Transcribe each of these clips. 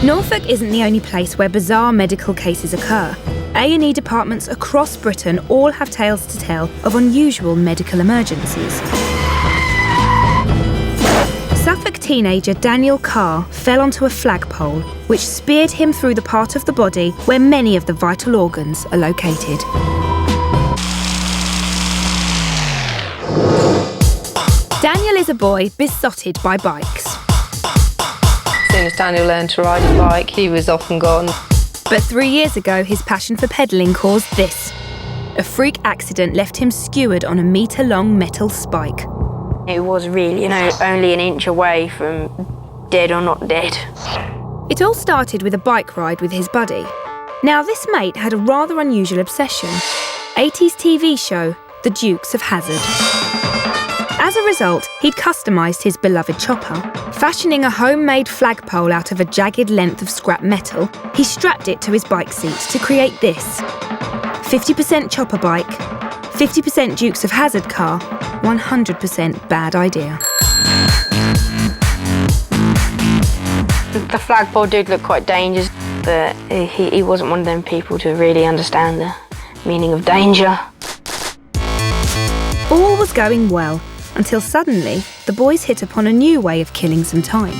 Norfolk isn't the only place where bizarre medical cases occur. A&E departments across Britain all have tales to tell of unusual medical emergencies. Suffolk teenager Daniel Carr fell onto a flagpole, which speared him through the part of the body where many of the vital organs are located. Daniel is a boy besotted by bikes. As soon as Daniel learned to ride a bike, he was off and gone. But 3 years ago, his passion for pedalling caused this. A freak accident left him skewered on a metre-long metal spike. It was really, only an inch away from dead or not dead. It all started with a bike ride with his buddy. Now, this mate had a rather unusual obsession. 80s TV show, The Dukes of Hazzard. As a result, he'd customised his beloved chopper. Fashioning a homemade flagpole out of a jagged length of scrap metal, he strapped it to his bike seat to create this. 50% chopper bike, 50% Dukes of Hazzard car, 100% bad idea. The flagpole did look quite dangerous, but he wasn't one of them people to really understand the meaning of danger. All was going well, until suddenly the boys hit upon a new way of killing some time.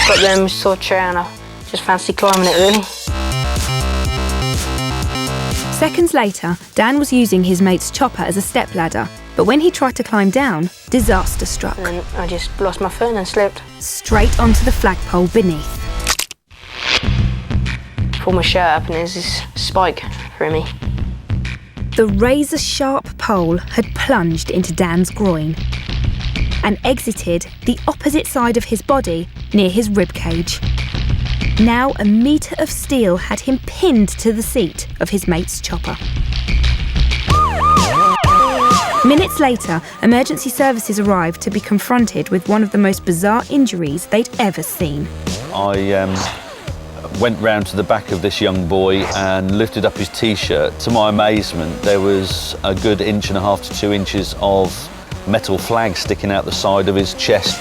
Got them saw a chair and I just fancy climbing it really. Seconds later, Dan was using his mate's chopper as a stepladder, but when he tried to climb down, disaster struck. And then I just lost my foot and slipped. Straight onto the flagpole beneath. Pulled my shirt up and there's this spike through me. The razor-sharp pole had plunged into Dan's groin and exited the opposite side of his body near his ribcage. Now a metre of steel had him pinned to the seat of his mate's chopper. Minutes later, emergency services arrived to be confronted with one of the most bizarre injuries they'd ever seen. I went round to the back of this young boy and lifted up his T-shirt. To my amazement, there was a good 1.5 to 2 inches of metal flag sticking out the side of his chest.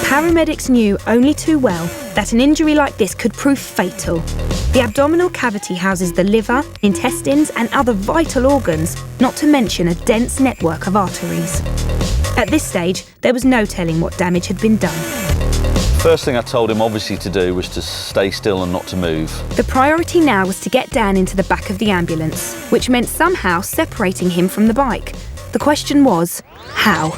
Paramedics knew only too well that an injury like this could prove fatal. The abdominal cavity houses the liver, intestines and other vital organs, not to mention a dense network of arteries. At this stage, there was no telling what damage had been done. First thing I told him obviously to do was to stay still and not to move. The priority now was to get Dan into the back of the ambulance, which meant somehow separating him from the bike. The question was, how?